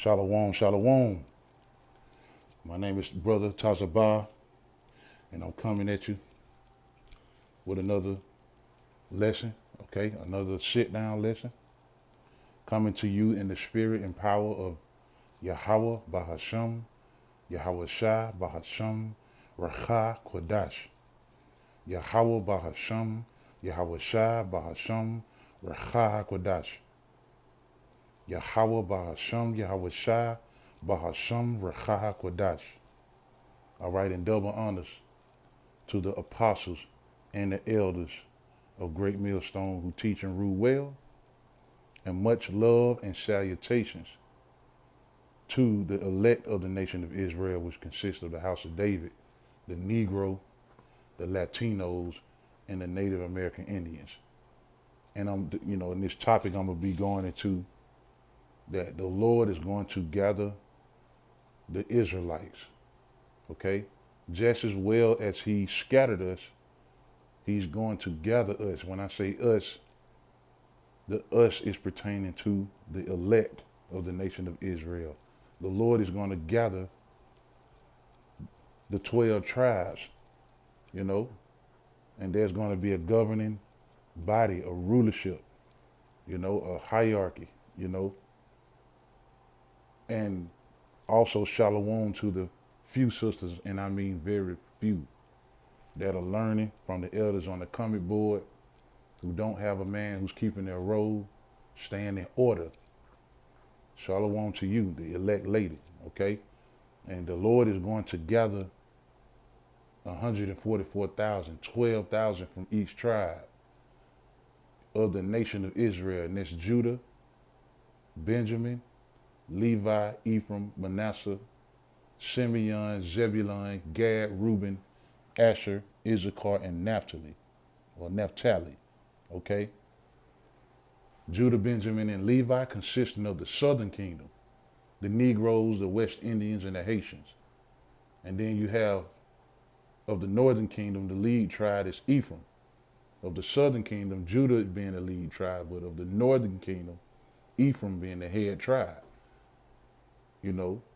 Shalom, shalom. My name is Brother Tazabah, and I'm coming at you with another lesson, okay? Another sit-down lesson. Coming to you in the spirit and power of Yahweh Bahasham, Yahweh Shah Bahasham, Racha Kodash. Yahweh Bahasham, Yahweh Shah Bahasham, Racha Kodash. Yahweh Bahasham, Yahweh Shah Bahasham, Racha Kodash. All right, and double honors to the apostles and the elders of Great Millstone who teach and rule well, and much love and salutations to the elect of the nation of Israel, which consists of the house of David, the Negro, the Latinos, and the Native American Indians. And in this topic, I'm gonna be going into that the Lord is going to gather the Israelites, okay? Just as well as He scattered us, He's going to gather us. When I say us, the us is pertaining to the elect of the nation of Israel. The Lord is going to gather the 12 tribes, and there's going to be a governing body, a rulership, a hierarchy, and also shalom to the few sisters, and I mean very few, that are learning from the elders on the comic board, who don't have a man who's keeping their robe, staying in order. Shalom to you, the elect lady, okay? And the Lord is going to gather 144,000, 12,000 from each tribe of the nation of Israel. And that's Judah, Benjamin, Levi, Ephraim, Manasseh, Simeon, Zebulun, Gad, Reuben, Asher, Issachar, and Naphtali, okay? Judah, Benjamin, and Levi consisting of the southern kingdom, the Negroes, the West Indians, and the Haitians. And then you have, of the northern kingdom, the lead tribe is Ephraim. Of the southern kingdom, Judah being the lead tribe, but of the northern kingdom, Ephraim being the head tribe.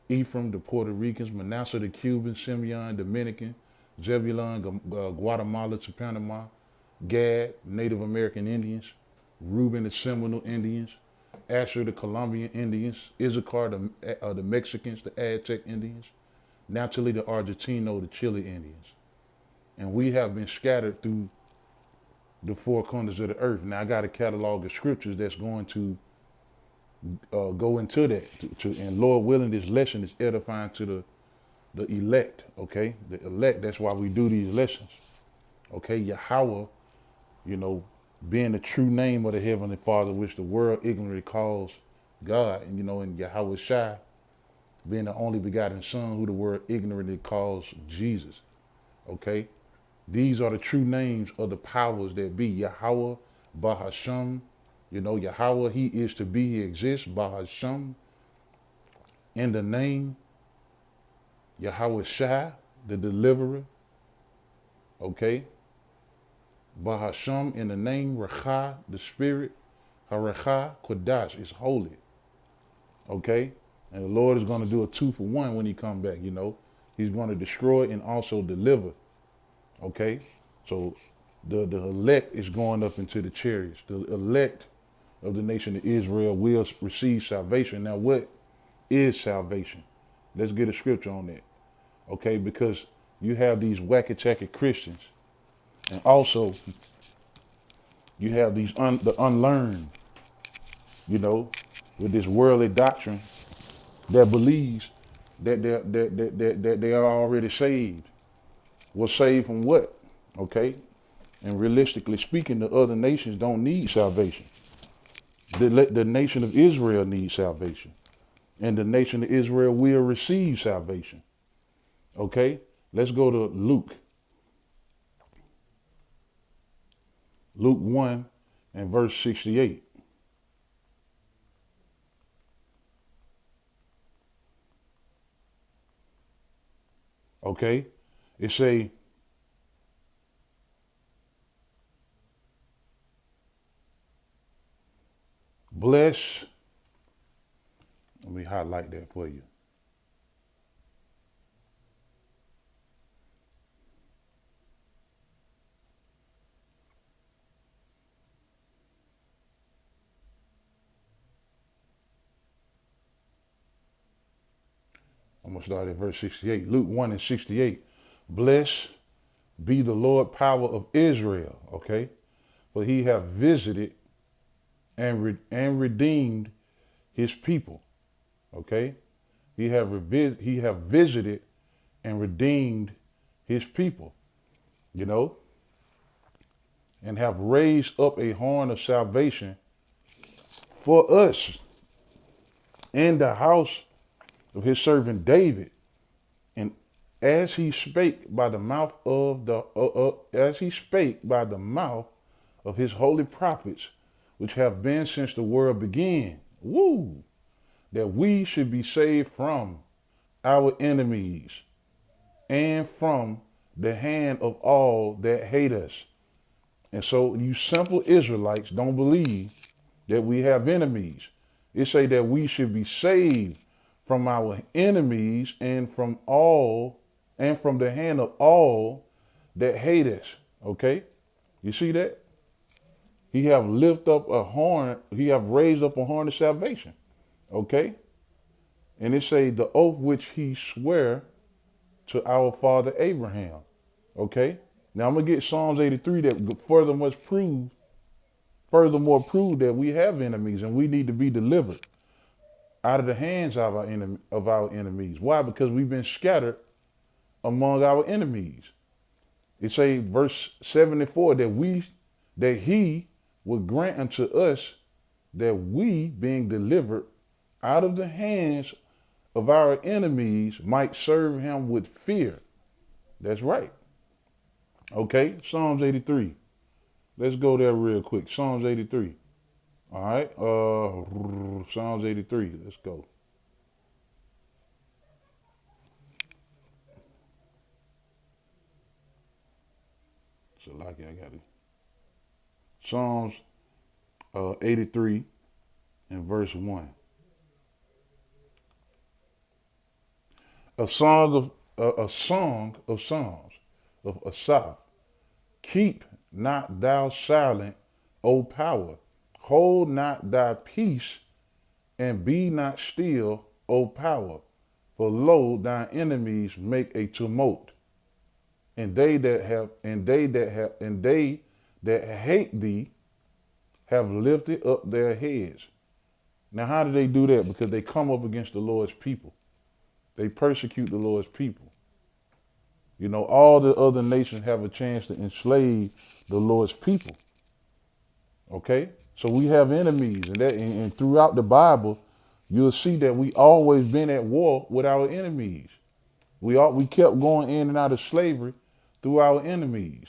Ephraim, the Puerto Ricans, Manasseh, the Cubans, Simeon, Dominican, Zebulun, Guatemala to Panama, Gad, Native American Indians, Reuben, the Seminole Indians, Asher, the Colombian Indians, Issachar, the Mexicans, the Aztec Indians, Naphtali, the Argentino, the Chile Indians. And we have been scattered through the four corners of the earth. Now, I got a catalog of scriptures that's going to go into that. And Lord willing, this lesson is edifying to the elect, okay? The elect, that's why we do these lessons, okay? Yahweh, being the true name of the Heavenly Father, which the world ignorantly calls God, and Yahweh Shai, being the only begotten Son, who the world ignorantly calls Jesus, okay? These are the true names of the powers that be. Yahweh, Bahasham, Yahweh, He is to be, He exists, Bahasham, in the name, Yahweh Shai, the deliverer, okay? Bahasham, in the name, Racha, the spirit, Haracha, Kodash, is holy, okay? And the Lord is going to do a 2-for-1 when He come back, He's going to destroy and also deliver, okay? So the elect is going up into the chariots. The elect of the nation of Israel will receive salvation. Now, what is salvation? Let's get a scripture on that, okay? Because you have these wacky-tacky Christians, and also you have these the unlearned, with this worldly doctrine that believes that they are already saved. Well, saved from what? Okay? And realistically speaking, the other nations don't need salvation. The nation of Israel needs salvation. And the nation of Israel will receive salvation. Okay? Let's go to Luke. Luke 1 and verse 68. Okay? It say, bless Let me highlight that for you. I'm going to start at verse 68. Luke 1 and 68. Blessed be the Lord power of Israel, okay? For he have visited and redeemed his people, okay? He have visited and redeemed his people, you know, and have raised up a horn of salvation for us in the house of his servant David. And as he spake by the mouth of his holy prophets, which have been since the world began, woo, that we should be saved from our enemies and from the hand of all that hate us. And so you simple Israelites don't believe that we have enemies. It say that we should be saved from our enemies and from the hand of all that hate us. Okay? You see that? He have raised up a horn of salvation. Okay? And it say the oath which he sware to our father Abraham. Okay? Now I'm gonna get Psalms 83 that furthermore prove that we have enemies and we need to be delivered out of the hands of our enemies. Why? Because we've been scattered among our enemies. It say verse 74 that he would grant unto us that we, being delivered out of the hands of our enemies, might serve him with fear. That's right. Okay, Psalms 83. Let's go there real quick. Psalms 83. All right, Psalms 83. Let's go. So like I got it. Psalms 83 and verse 1. A song of songs of Asaph. Keep not thou silent, O power. Hold not thy peace, and be not still, O power. For lo, thine enemies make a tumult, and they that hate thee have lifted up their heads. Now, how do they do that? Because they come up against the Lord's people. They persecute the Lord's people. You know, all the other nations have a chance to enslave the Lord's people. Okay? So we have enemies, and throughout the Bible, you'll see that we always been at war with our enemies. We kept going in and out of slavery through our enemies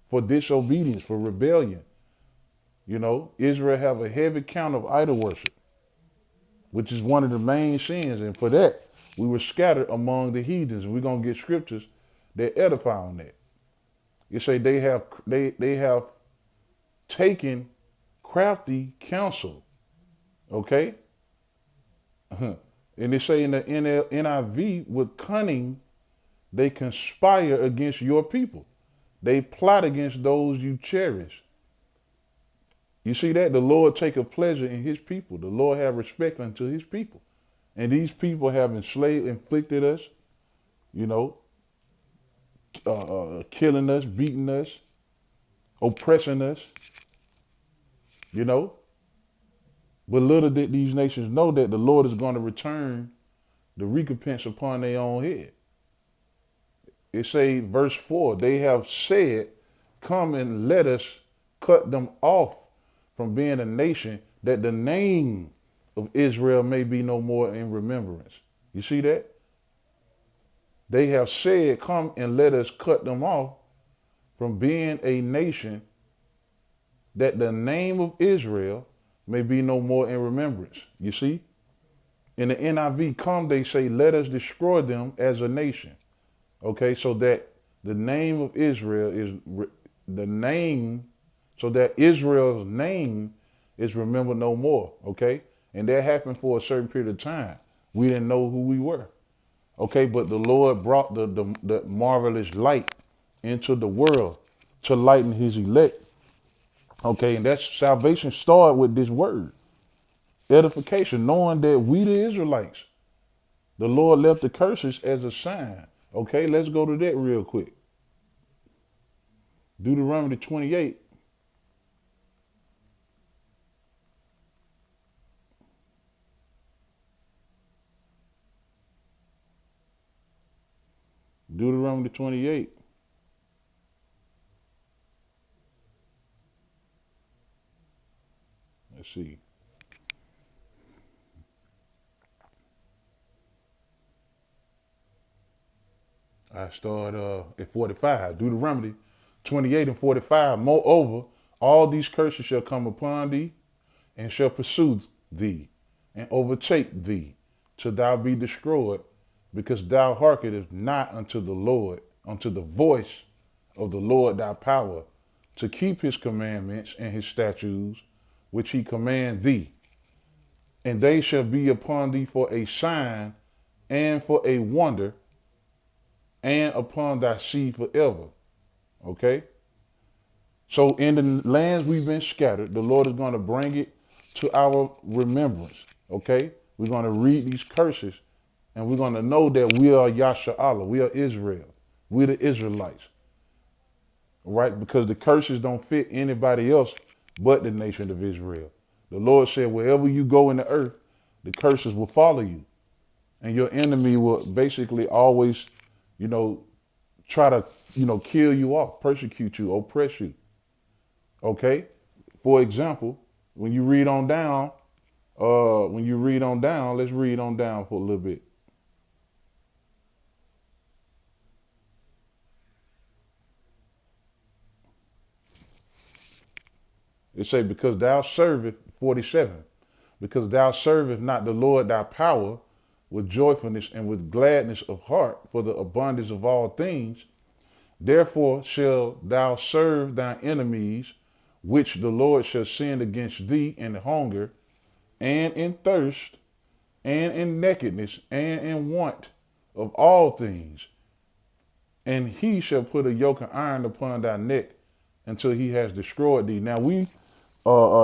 for disobedience, for rebellion. You know, Israel have a heavy count of idol worship, which is one of the main sins, and for that we were scattered among the heathens. And we're gonna get scriptures that edify on that. You say they have taken crafty counsel. Okay? And they say in the NIV, with cunning, they conspire against your people. They plot against those you cherish. You see that? The Lord taketh pleasure in his people. The Lord have respect unto his people. And these people have inflicted us, you know, killing us, beating us, oppressing us, you know. But little did these nations know that the Lord is going to return the recompense upon their own head. It say, verse 4, they have said, come and let us cut them off from being a nation, that the name of Israel may be no more in remembrance. You see that? They have said, come and let us cut them off from being a nation, that the name of Israel may be no more in remembrance. You see? In the NIV, come, they say, let us destroy them as a nation. Okay, so that the name of Israel so that Israel's name is remembered no more. Okay? And that happened for a certain period of time. We didn't know who we were. Okay, but the Lord brought the marvelous light into the world to lighten his elect. Okay, and that's salvation started with this word. Edification, knowing that we the Israelites, the Lord left the curses as a sign. Okay, let's go to that real quick. Deuteronomy 28. Deuteronomy 28. Let's see. I start at 45. Deuteronomy 28 and 45. Moreover, all these curses shall come upon thee and shall pursue thee and overtake thee till thou be destroyed, because thou hearkenest not unto the Lord, unto the voice of the Lord thy power, to keep his commandments and his statutes, which he command thee. And they shall be upon thee for a sign and for a wonder, and upon thy seed forever. Okay? So in the lands we've been scattered, the Lord is going to bring it to our remembrance. Okay? We're going to read these curses and we're going to know that we are Yasha'Allah. We are Israel. We're the Israelites. Right? Because the curses don't fit anybody else but the nation of Israel. The Lord said, wherever you go in the earth, the curses will follow you. And your enemy will basically always, try to, kill you off, persecute you, oppress you. Okay? For example, when you read on down, let's read on down for a little bit. It say, because thou servest, 47, because thou servest not the Lord thy power with joyfulness and with gladness of heart for the abundance of all things, therefore shall thou serve thine enemies, which the Lord shall send against thee in hunger, and in thirst, and in nakedness, and in want of all things. And he shall put a yoke of iron upon thy neck until he has destroyed thee. Now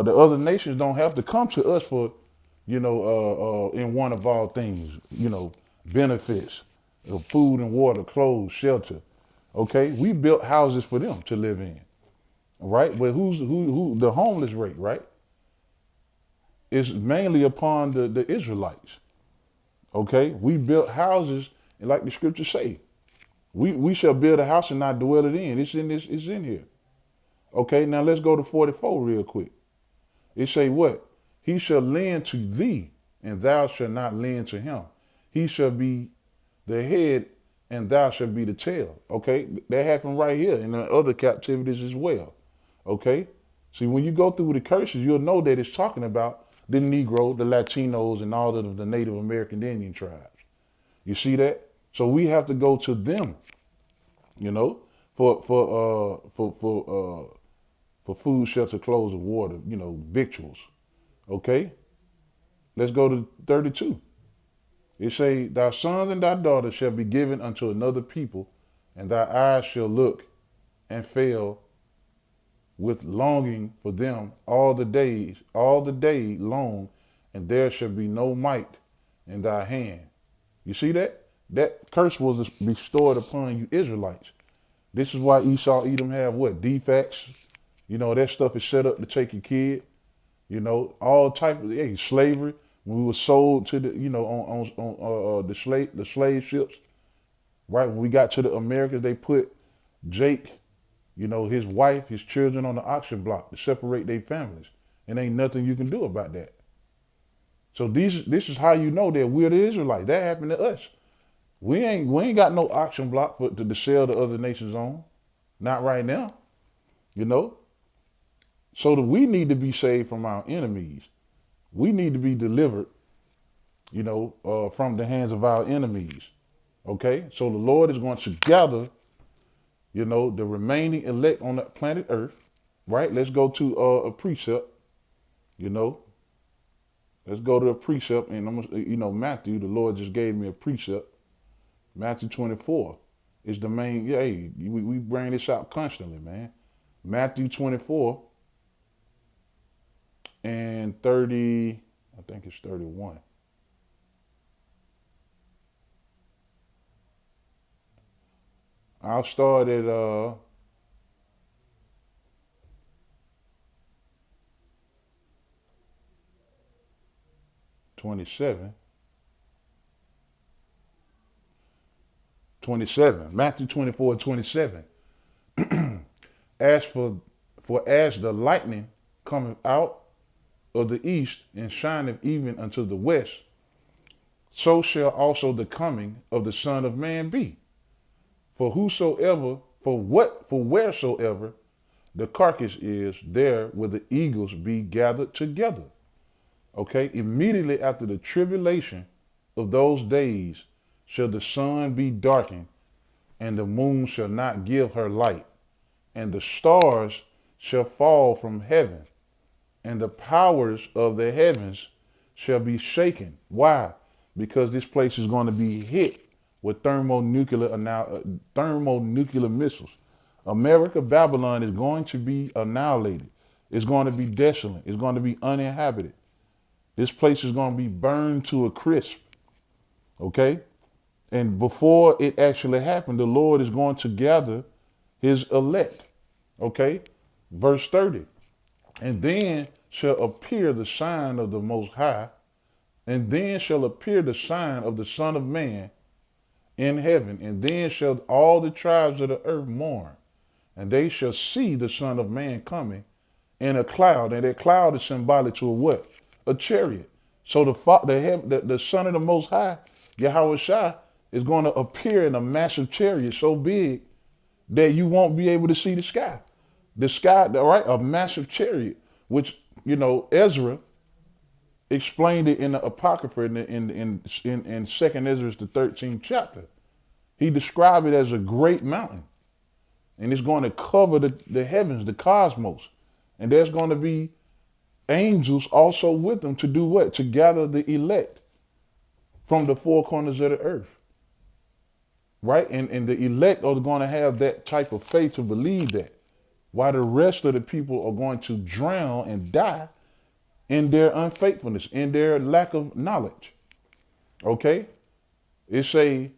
the other nations don't have to come to us for, in want of all things, benefits, food and water, clothes, shelter. Okay, we built houses for them to live in, right? But who the homeless rate, right? Is mainly upon the Israelites. Okay, we built houses, and like the scriptures say, we shall build a house and not dwell it in. It's in here. Okay, now let's go to 44 real quick. It say what? He shall lend to thee, and thou shalt not lend to him. He shall be the head, and thou shalt be the tail. Okay, that happened right here in the other captivities as well. Okay, see, when you go through the curses, you'll know that it's talking about the Negro, the Latinos, and all of the Native American Indian tribes. You see that? So we have to go to them, for food, shelter, clothes, and water, victuals. Okay? Let's go to 32. It say, thy sons and thy daughters shall be given unto another people, and thy eyes shall look and fail with longing for them all the day long, and there shall be no might in thy hand. You see that? That curse was restored upon you Israelites. This is why Esau, Edom have what? Defects. That stuff is set up to take your kid. All type of slavery. When we were sold to the, on the slave ships, right? When we got to the Americas, they put Jake, his wife, his children on the auction block to separate their families. And ain't nothing you can do about that. So this is how you know that we're the Israelites. That happened to us. We ain't got no auction block to sell to other nations on. Not right now. So that we need to be saved from our enemies. We need to be delivered, from the hands of our enemies. Okay? So the Lord is going to gather, the remaining elect on the planet Earth. Right? Let's go to a precept, Let's go to a precept, and Matthew. The Lord just gave me a precept. Matthew 24 is the main. Yeah, hey, we bring this out constantly, man. Matthew 24 and 30. I think it's 31. I'll start at 27. 27. Matthew 24:27. As as the lightning cometh out of the east and shineth even unto the west, so shall also the coming of the Son of Man be. For wheresoever the carcass is, there will the eagles be gathered together. Okay, immediately after the tribulation of those days shall the sun be darkened, and the moon shall not give her light, and the stars shall fall from heaven, and the powers of the heavens shall be shaken. Why? Because this place is going to be hit with thermonuclear missiles. America, Babylon is going to be annihilated. It's going to be desolate. It's going to be uninhabited. This place is going to be burned to a crisp. Okay? And before it actually happened, the Lord is going to gather his elect. Okay? Verse 30. And then shall appear the sign of the Most High, and then shall appear the sign of the Son of Man in heaven, and then shall all the tribes of the earth mourn, and they shall see the Son of Man coming in a cloud, and that cloud is symbolic to a what? A chariot. So the Son of the Most High, Yahweh Shai, is going to appear in a massive chariot so big that you won't be able to see the sky. The sky, right? A massive chariot, which, Ezra explained it in the Apocrypha in Second Ezra, the 13th chapter. He described it as a great mountain, and it's going to cover the heavens, the cosmos, and there's going to be angels also with them to do what? To gather the elect from the four corners of the earth, right? And the elect are going to have that type of faith to believe that, while the rest of the people are going to drown and die in their unfaithfulness, in their lack of knowledge. Okay? It say,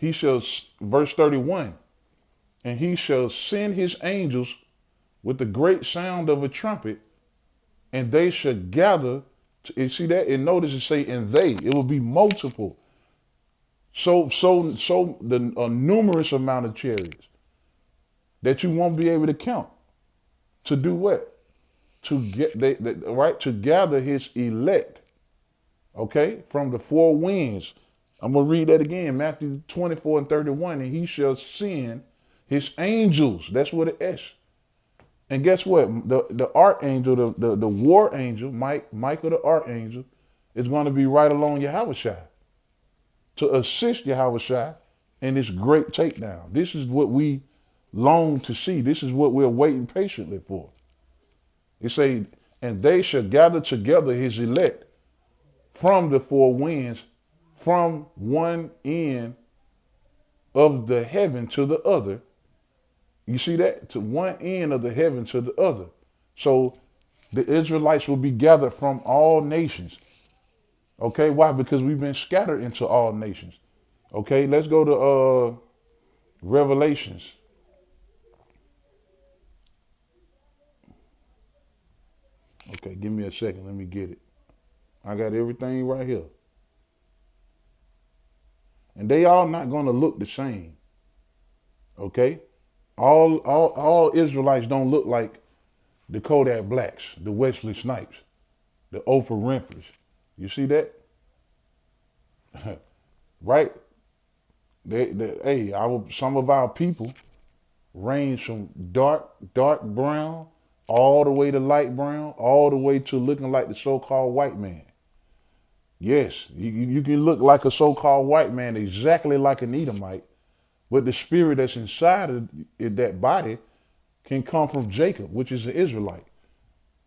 verse 31, and he shall send his angels with the great sound of a trumpet, and they shall gather. You see that? And notice it say, and they, it will be multiple. So a numerous amount of chariots that you won't be able to count. To do what? To gather his elect, okay, from the four winds. I'm going to read that again, Matthew 24 and 31, and he shall send his angels. That's what it is. And guess what? The archangel, the war angel, Michael the archangel, is going to be right along Yahweh Shai to assist Yahweh Shai in this great takedown. This is what we long to see. This is what we're waiting patiently for. It say, and they shall gather together his elect from the four winds, from one end of the heaven to the other. You see that? To one end of the heaven to the other. So the Israelites will be gathered from all nations. Okay, why? Because we've been scattered into all nations. Okay, let's go to Revelations. Okay, give me a second. Let me get it. I got everything right here. And they all not going to look the same. Okay? All Israelites don't look like the Kodak Blacks, the Wesley Snipes, the Oprah Winfreys. You see that? Right? Some of our people range from dark brown all the way to light brown, all the way to looking like the so-called white man. Yes, you can look like a so-called white man, exactly like an Edomite, but the spirit that's inside of that body can come from Jacob, which is an Israelite.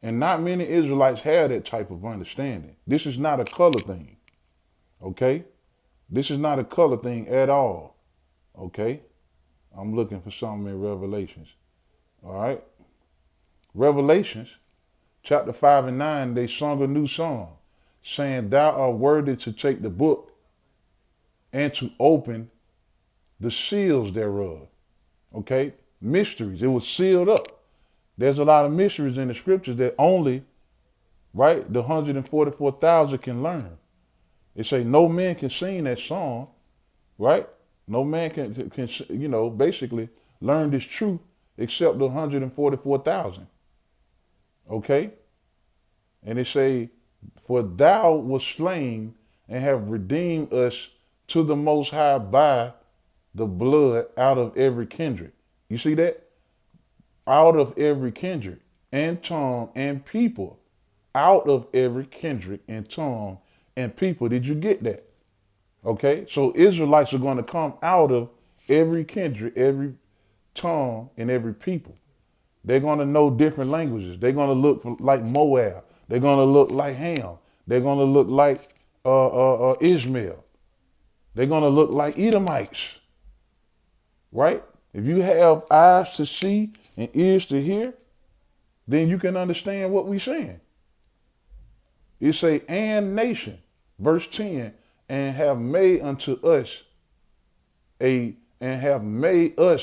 And not many Israelites have that type of understanding. This is not a color thing, okay? This is not a color thing at all, okay? I'm looking for something in Revelations, all right? Revelations, chapter 5 and 9, they sung a new song, saying, thou art worthy to take the book and to open the seals thereof, okay? Mysteries, it was sealed up. There's a lot of mysteries in the scriptures that only, right, the 144,000 can learn. They say no man can sing that song, right? No man can basically learn this truth except the 144,000. Okay? And they say, for thou was slain and have redeemed us to the Most High by the blood out of every kindred. You see that? Out of every kindred and tongue and people. Out of every kindred and tongue and people. Did you get that? Okay, so Israelites are going to come out of every kindred, every tongue, and every people. They're going to know different languages. They're going to look like Moab. They're going to look like Ham. They're going to look like Ishmael. They're going to look like Edomites. Right? If you have eyes to see and ears to hear, then you can understand what we're saying. It say, and nation, verse 10, and have made unto us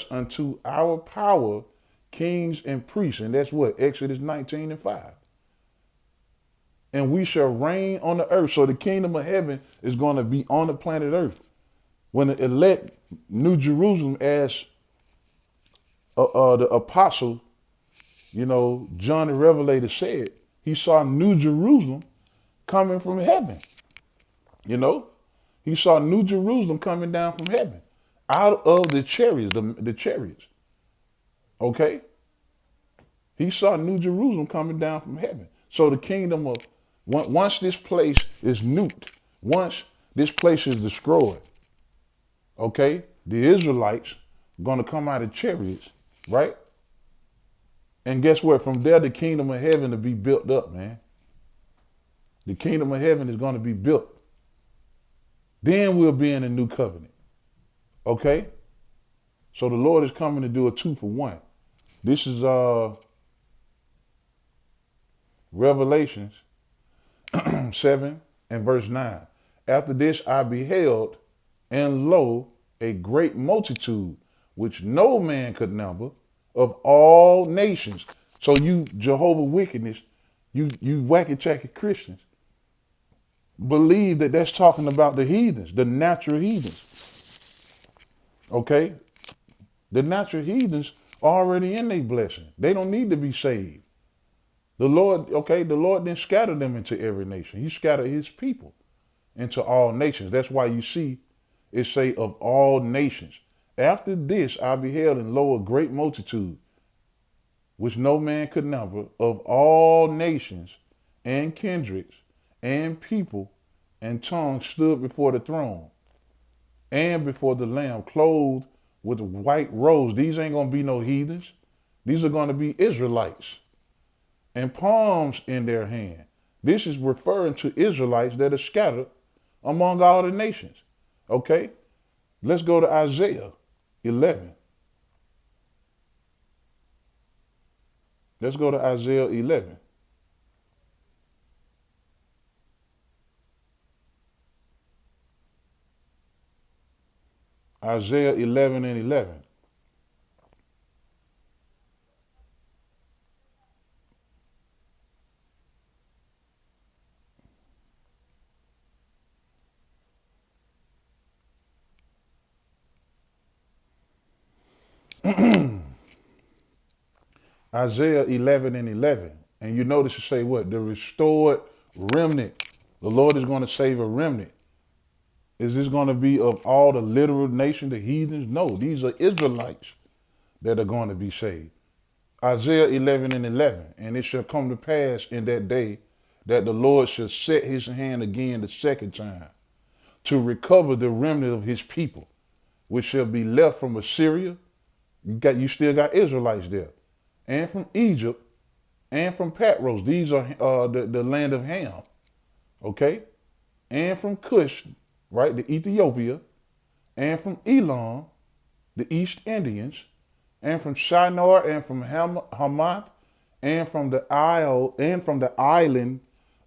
unto our power kings and priests. And that's what? Exodus 19 and 5. And we shall reign on the earth. So the kingdom of heaven is going to be on the planet earth. When the elect New Jerusalem, as the apostle, John the Revelator said, he saw New Jerusalem coming from heaven. He saw New Jerusalem coming down from heaven, out of the chariots, the chariots. Okay? He saw New Jerusalem coming down from heaven. So the kingdom of, once this place is nuked, once this place is destroyed, okay, the Israelites are going to come out of chariots, right? And guess what? From there, the kingdom of heaven to be built up, man. The kingdom of heaven is going to be built. Then we'll be in a new covenant. Okay? So the Lord is coming to do a 2-for-1. This is Revelations 7 and verse 9. After this I beheld, and lo, a great multitude, which no man could number, of all nations. So you Jehovah wickedness, you wacky-tacky Christians, believe that that's talking about the heathens, the natural heathens. Okay? The natural heathens are already in their blessing. They don't need to be saved. The Lord didn't scatter them into every nation. He scattered his people into all nations. That's why you see it say of all nations. After this I beheld, and lo, a great multitude, which no man could number, of all nations and kindreds and people and tongues, stood before the throne and before the Lamb, clothed with white robes. These ain't going to be no heathens. These are going to be Israelites. And palms in their hand. This is referring to Israelites that are scattered among all the nations. Okay? Let's go to Isaiah 11. Let's go to Isaiah 11. Isaiah 11 and 11. Isaiah 11 and 11. And you notice it say what? The restored remnant. The Lord is going to save a remnant. Is this going to be of all the literal nation, the heathens? No, these are Israelites that are going to be saved. Isaiah 11 and 11. And it shall come to pass in that day that the Lord shall set his hand again the second time to recover the remnant of his people, which shall be left from Assyria. You still got Israelites there. And from Egypt, and from Patros. These are the land of Ham, okay? And from Cush, right, the Ethiopia, and from Elam, the East Indians, and from Shinar, and from Hamath, and from the isle, and from the island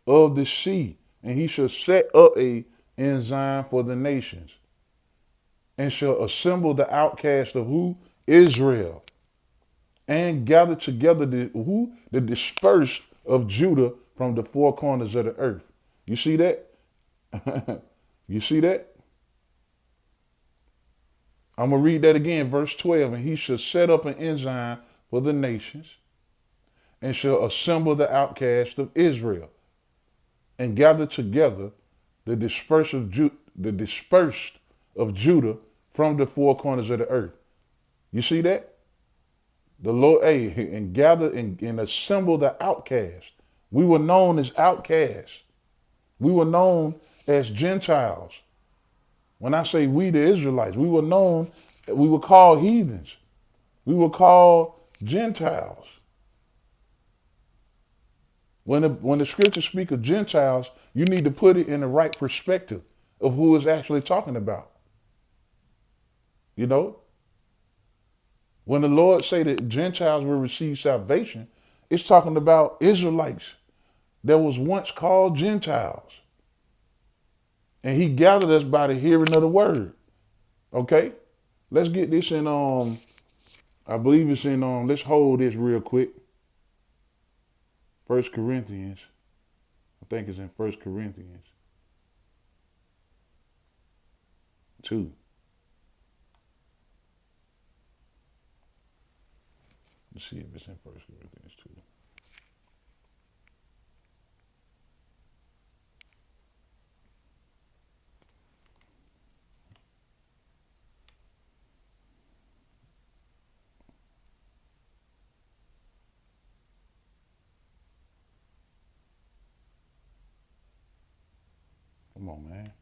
of the sea. And he shall set up a ensign for the nations, and shall assemble the outcast of who? Israel, and gather together the dispersed of Judah from the four corners of the earth. You see that? You see that? I'm going to read that again, verse 12. And he shall set up an ensign for the nations, and shall assemble the outcast of Israel, and gather together the dispersed of Judah from the four corners of the earth. You see that? The Lord, hey, and gather and assemble the outcast. We were known as outcasts. We were known as Gentiles. When I say we, the Israelites, we were called heathens. We were called Gentiles. When the scriptures speak of Gentiles, you need to put it in the right perspective of who it's actually talking about. You know? When the Lord say that Gentiles will receive salvation, it's talking about Israelites that was once called Gentiles. And he gathered us by the hearing of the word. Okay? Let's get this in I believe it's in let's hold this real quick. 1 Corinthians. I think it's in 1 Corinthians 2. Let's see if it's in 1 Corinthians 2. Come on, man.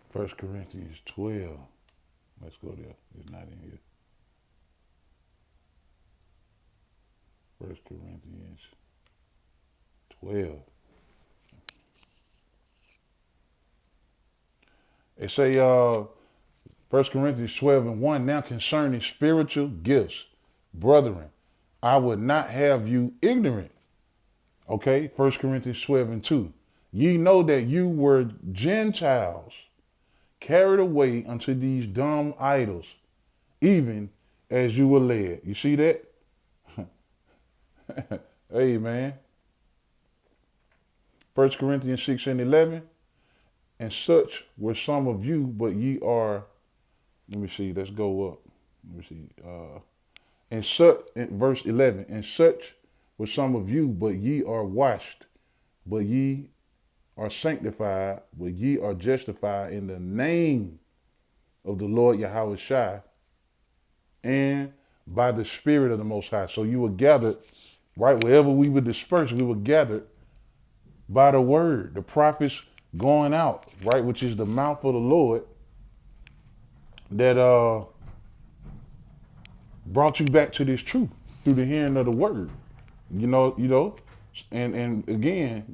First Corinthians 12. Let's go there. It's not in here. 1 Corinthians 12. It say 1 Corinthians 12 and 1, now concerning spiritual gifts, brethren, I would not have you ignorant. Okay, 1 Corinthians 12 and 2. Ye know that you were Gentiles, carried away unto these dumb idols, even as you were led. You see that? Hey, man. 1 Corinthians 6 and 11. And such were some of you, but ye are, let me see, let's go up. Let me see. And such, verse 11, and such were some of you, but ye are washed, but ye are sanctified, but ye are justified in the name of the Lord Yahweh Shai, and by the Spirit of the Most High. So you were gathered, right? Wherever we were dispersed, we were gathered by the word, the prophets going out, right? Which is the mouth of the Lord that brought you back to this truth through the hearing of the word. You know, and again,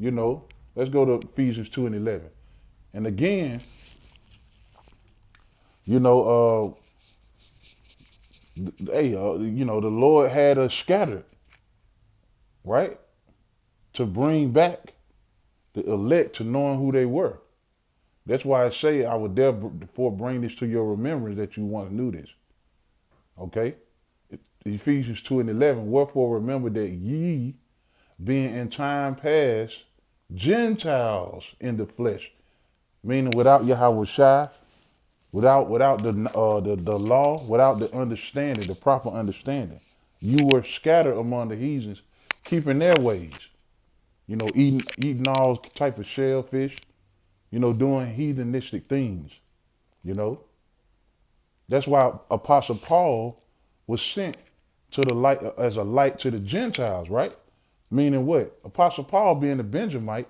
let's go to Ephesians 2 and 11. And again, the Lord had us scattered, right? To bring back the elect to knowing who they were. That's why I say I would therefore bring this to your remembrance that you once knew this. Okay? Ephesians 2 and 11, wherefore remember that ye, being in time past Gentiles in the flesh, meaning without Yahweh Shai, without the law, without the understanding, the proper understanding, you were scattered among the heathens, keeping their ways. eating all type of shellfish, doing heathenistic things, you know. That's why Apostle Paul was sent to the light as a light to the Gentiles, right? Meaning what? Apostle Paul, being a Benjamite,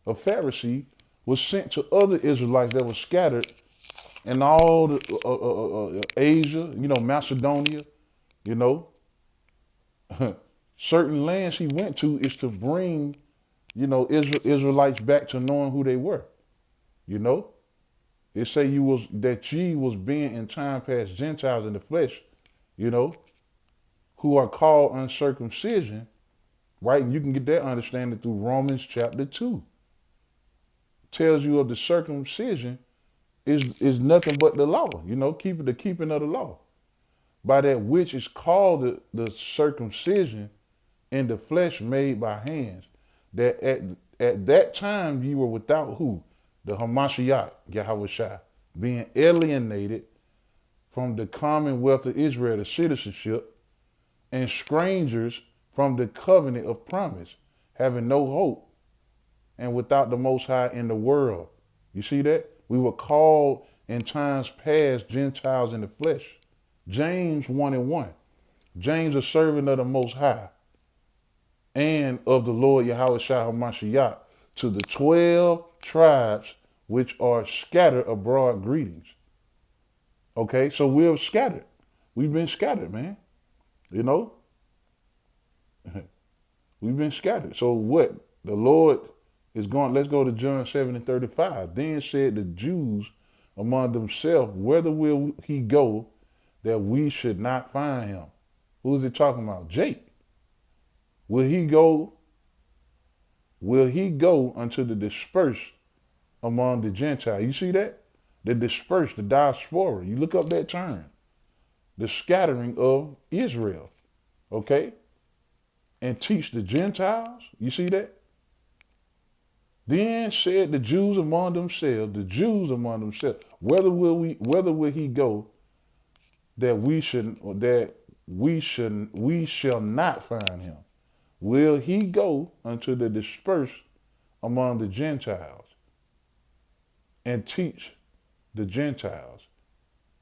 a Pharisee, was sent to other Israelites that were scattered in all the, Asia, Macedonia, you know. Certain lands he went to is to bring, Israelites back to knowing who they were, you know. It say that ye was being in time past Gentiles in the flesh, you know, who are called uncircumcision, right? And you can get that understanding through Romans chapter 2. Tells you of the circumcision is nothing but the law, the keeping of the law. By that which is called the circumcision in the flesh made by hands. That at that time you were without who? The Hamashiach, Yahweh being alienated from the commonwealth of Israel, the citizenship, and strangers from the covenant of promise, having no hope, and without the Most High in the world. You see that? We were called in times past Gentiles in the flesh. James 1:1. James, a servant of the Most High and of the Lord Yahweh Shah HaMashiach, to the 12 tribes which are scattered abroad, greetings. Okay, so we're scattered. We've been scattered, man. You know? We've been scattered. So what? The Lord is going, let's go to John 7:35. Then said the Jews among themselves, whither will he go that we should not find him? Who is it talking about? Jake. Will he go unto the dispersed among the Gentiles? You see that? The dispersed, the diaspora. You look up that term. The scattering of Israel. Okay? And teach the Gentiles. You see that? Then said the Jews among themselves, whether will he go that we shall not find him? Will he go unto the dispersed among the Gentiles and teach the Gentiles?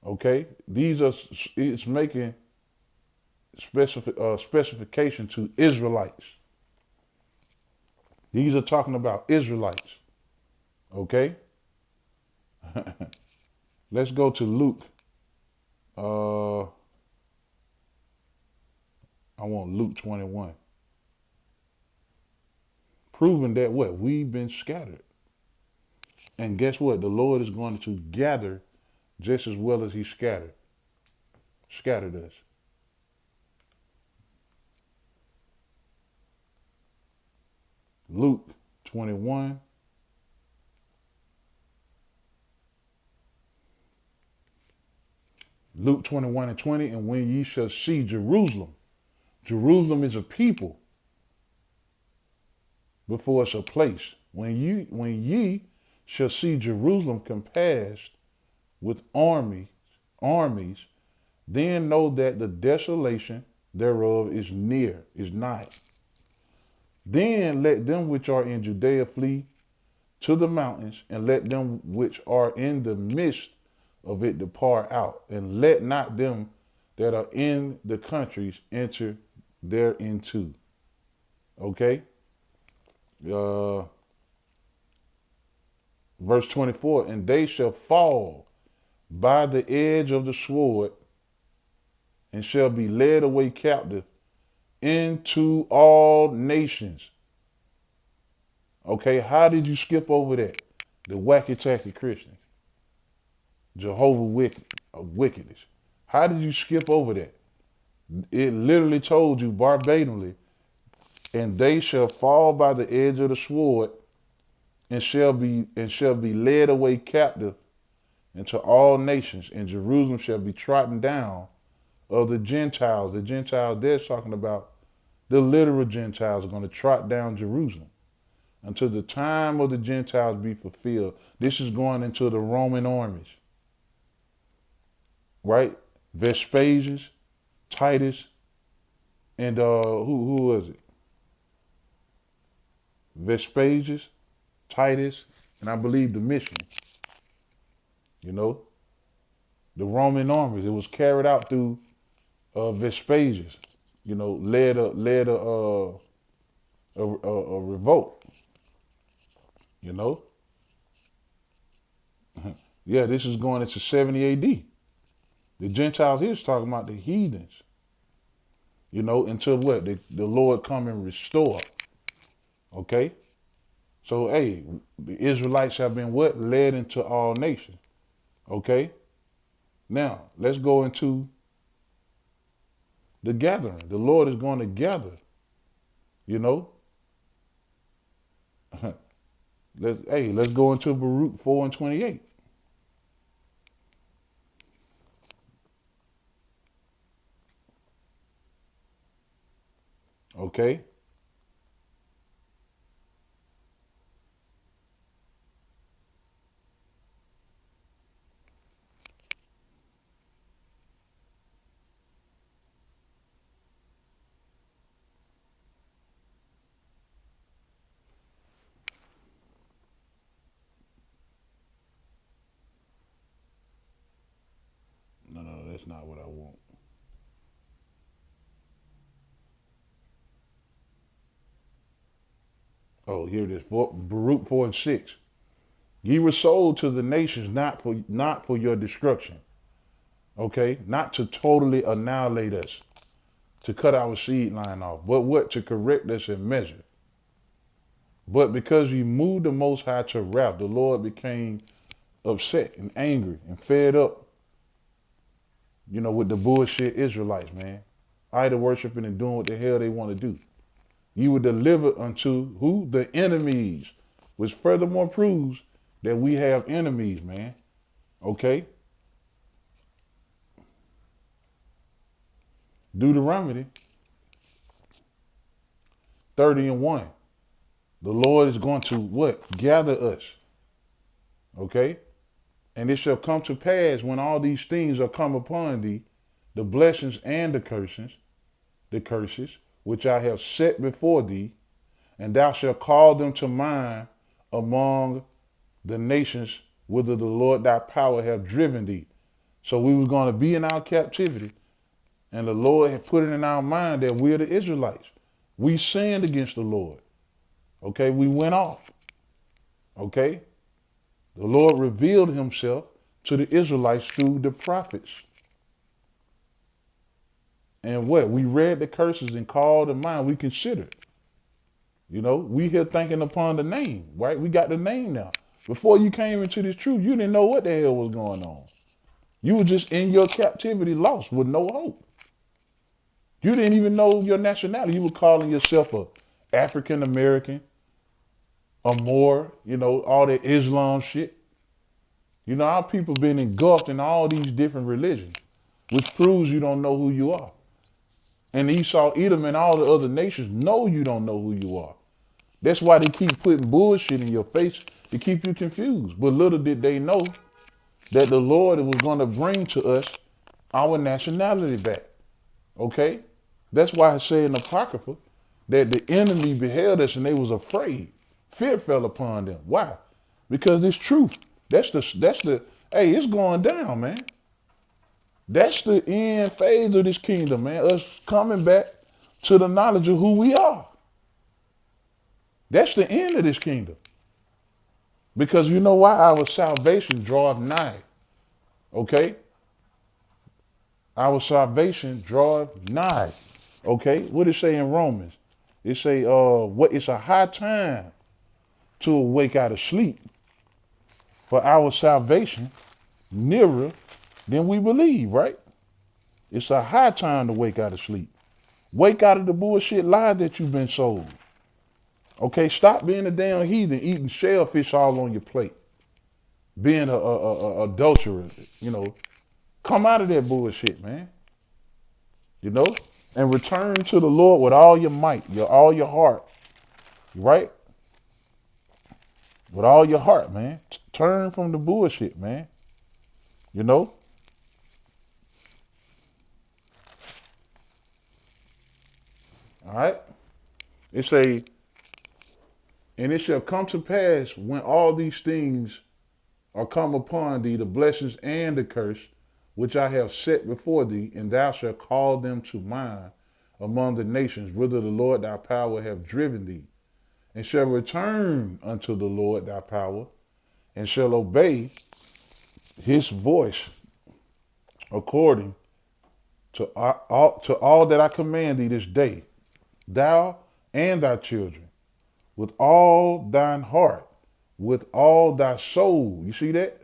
Okay, it's making specification to Israelites. These are talking about Israelites. Okay, let's go to Luke. I want Luke 21. Proving that what? We've been scattered. And guess what? The Lord is going to gather just as well as he scattered us. Luke 21. Luke 21:20, and when ye shall see Jerusalem. Jerusalem is a people before it's a place. When ye shall see Jerusalem compassed with armies, then know that the desolation thereof is near, is nigh. Then let them which are in Judea flee to the mountains, and let them which are in the midst of it depart out, and let not them that are in the countries enter thereinto. Okay? Verse 24, and they shall fall by the edge of the sword, and shall be led away captive into all nations. Okay, how did you skip over that? The wacky-tacky Christians. Jehovah wickedness. How did you skip over that? It literally told you verbatimly, and they shall fall by the edge of the sword, and shall be led away captive into all nations, and Jerusalem shall be trodden down of the Gentiles. The Gentiles they're talking about, the literal Gentiles are going to trot down Jerusalem until the time of the Gentiles be fulfilled. This is going into the Roman armies, right? Vespasian, Titus, and who was it? Vespasius, Titus, and I believe Domitian. You know, the Roman armies. It was carried out through Vespasius. You know, led a revolt. You know, yeah, this is going into 70 A.D. The Gentiles here is talking about the heathens. You know, until what the Lord come and restore. Okay, so hey, the Israelites have been what led into all nations. Okay, now let's go into the gathering. The Lord is going to gather. You know, let's go into Baruch 4:28. Okay, no, that's not what I want. Oh, here it is. Baruch 4:6. Ye were sold to the nations not for your destruction. Okay, not to totally annihilate us, to cut our seed line off, but what to correct us in measure. But because you moved the Most High to wrath, the Lord became upset and angry and fed up, you know, with the bullshit Israelites, man. Idol worshiping and doing what the hell they want to do. You were delivered unto who? The enemies, which furthermore proves that we have enemies, man. Okay? Deuteronomy 30:1. The Lord is going to what? Gather us. Okay? And it shall come to pass when all these things are come upon thee, the blessings and the curses, which I have set before thee, and thou shalt call them to mind among the nations whither the Lord thy power have driven thee. So we was going to be in our captivity, and the Lord had put it in our mind that we're the Israelites. We sinned against the Lord. Okay, we went off. Okay, the Lord revealed himself to the Israelites through the prophets. And what? We read the curses and called to mind. We considered. You know, we here thinking upon the name, right? We got the name now. Before you came into this truth, you didn't know what the hell was going on. You were just in your captivity, lost with no hope. You didn't even know your nationality. You were calling yourself a African American, a Moor, you know, all that Islam shit. You know, our people been engulfed in all these different religions, which proves you don't know who you are. And Esau, Edom, and all the other nations know you don't know who you are. That's why they keep putting bullshit in your face to keep you confused. But little did they know that the Lord was going to bring to us our nationality back. Okay? That's why I say in the Apocrypha that the enemy beheld us and they was afraid. Fear fell upon them. Why? Because it's truth. Hey, it's going down, man. That's the end phase of this kingdom, man. Us coming back to the knowledge of who we are. That's the end of this kingdom. Because you know why? Our salvation draweth nigh. Okay? Our salvation draweth nigh. Okay? What it say in Romans? It say, what it's a high time to awake out of sleep, for our salvation nearer than we believe, right? It's a high time to wake out of sleep. Wake out of the bullshit lie that you've been sold. Okay, stop being a damn heathen, eating shellfish all on your plate, being a adulterer. You know, come out of that bullshit, man. You know, and return to the Lord with all your might, all your heart, right? With all your heart, man. Turn from the bullshit, man. You know. All right. It say And it shall come to pass when all these things are come upon thee, the blessings and the curse, which I have set before thee, and thou shalt call them to mind among the nations, whither the Lord thy power have driven thee, and shall return unto the Lord thy power, and shall obey his voice according to all that I command thee this day, thou and thy children, with all thine heart, with all thy soul. You see that?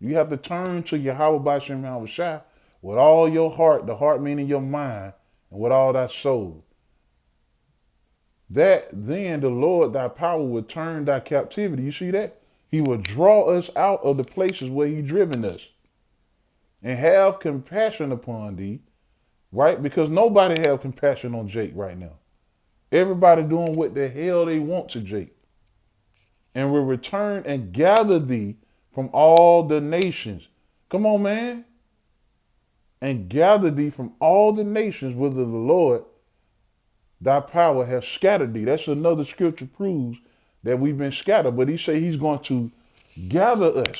You have to turn to Yahweh B'Shem Yahushua with all your heart, the heart meaning your mind, and with all thy soul. That then the Lord thy power will turn thy captivity. You see that? He will draw us out of the places where he driven us and have compassion upon thee, right? Because nobody have compassion on Jake right now. Everybody doing what the hell they want to Jake. And will return and gather thee from all the nations. Come on, man. And gather thee from all the nations whither the Lord thy power has scattered thee. That's another scripture proves that we've been scattered. But he say he's going to gather us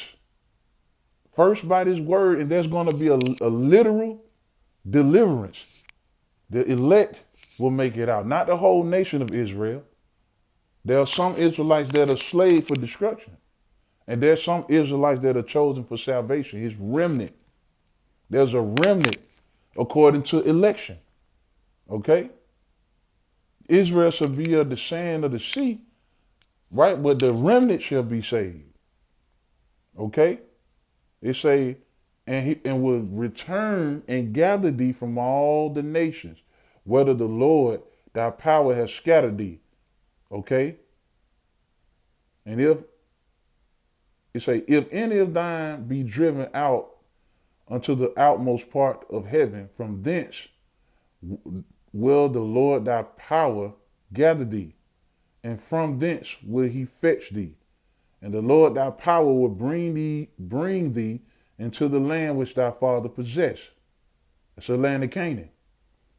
first by this word, and there's going to be a literal deliverance. The elect will make it out, not the whole nation of Israel. There are some Israelites that are slaves for destruction. And there's some Israelites that are chosen for salvation. His remnant. There's a remnant according to election. Okay? Israel shall be of the sand of the sea, right? But the remnant shall be saved. Okay? It say, and will return and gather thee from all the nations, whether the Lord thy power has scattered thee. Okay? And if any of thine be driven out unto the outmost part of heaven, from thence will the Lord thy power gather thee, and from thence will he fetch thee. And the Lord thy power will bring thee into the land which thy father possessed. It's the land of Canaan.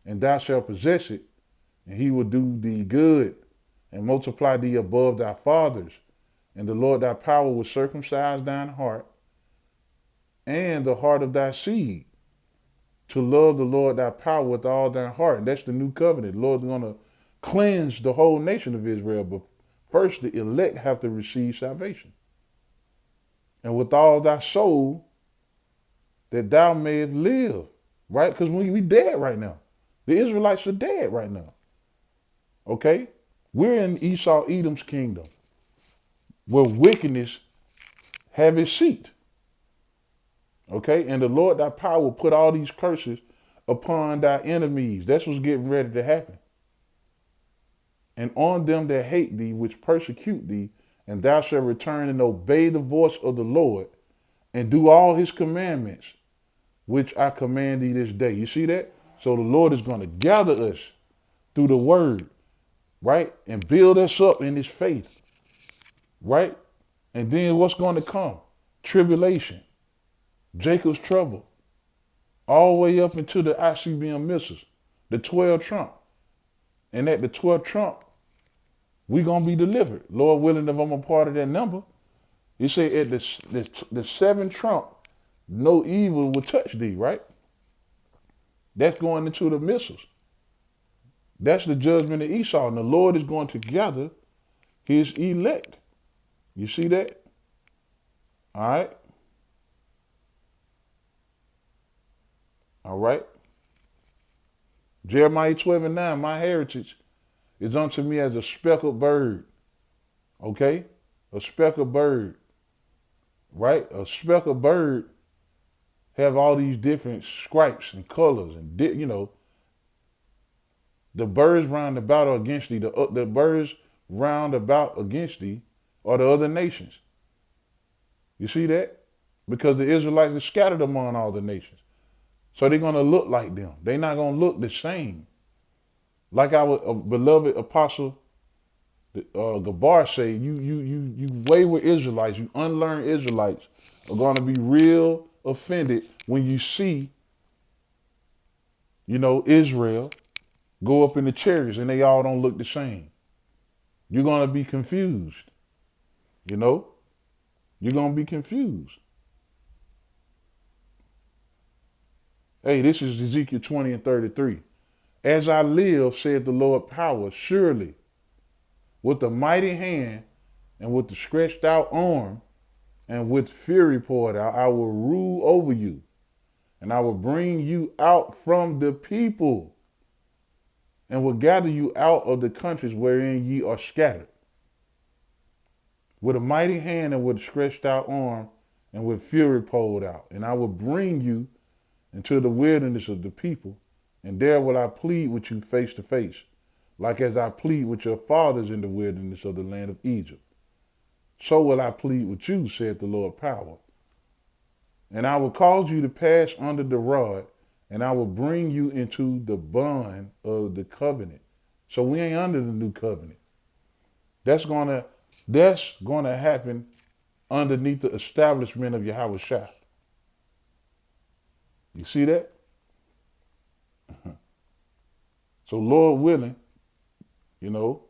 And thou shalt possess it, and he will do thee good, and multiply thee above thy fathers. And the Lord thy power will circumcise thine heart, and the heart of thy seed, to love the Lord thy power with all thy heart. And that's the new covenant. The Lord's going to cleanse the whole nation of Israel, but first the elect have to receive salvation. And with all thy soul, that thou mayest live, right? Because we dead right now. The Israelites are dead right now. Okay? We're in Esau, Edom's kingdom, where wickedness have its seat. Okay? And the Lord thy power will put all these curses upon thy enemies. That's what's getting ready to happen. And on them that hate thee, which persecute thee, and thou shalt return and obey the voice of the Lord, and do all his commandments, which I command thee this day. You see that? So the Lord is going to gather us through the word, right? And build us up in his faith, right? And then what's going to come? Tribulation, Jacob's trouble, all the way up into the ICBM missiles, the 12 trump. And at the 12th trump, we're going to be delivered. Lord willing, if I'm a part of that number. He said at the 7th trump, no evil will touch thee, right? That's going into the missiles. That's the judgment of Esau. And the Lord is going to gather his elect. You see that? All right. All right. Jeremiah 12:9, my heritage is unto me as a speckled bird. Okay? A speckled bird. Right? A speckled bird have all these different stripes and colors and, the birds round about or against thee, the birds round about against thee are the other nations. You see that? Because the Israelites are scattered among all the nations. So they're going to look like them. They're not going to look the same. Like our beloved apostle Gabar say, you wayward Israelites, you unlearned Israelites are going to be real offended when you see, Israel go up in the chariots and they all don't look the same. You're going to be confused. You know, you're going to be confused. Hey, this is Ezekiel 20 and 33. As I live, said the Lord power, surely with a mighty hand and with the stretched out arm and with fury poured out, I will rule over you, and I will bring you out from the people and will gather you out of the countries wherein ye are scattered. With a mighty hand and with a stretched out arm and with fury poured out, and I will bring you into the wilderness of the people, and there will I plead with you face to face, like as I plead with your fathers in the wilderness of the land of Egypt. So will I plead with you, saith the Lord power. And I will cause you to pass under the rod, and I will bring you into the bond of the covenant. So we ain't under the new covenant. That's gonna happen underneath the establishment of Yahweh Shah. You see that? So Lord willing, you know,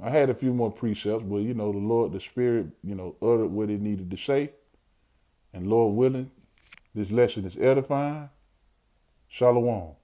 I had a few more precepts, but you know, the Spirit, you know, uttered what it needed to say. And Lord willing, this lesson is edifying. Shalom.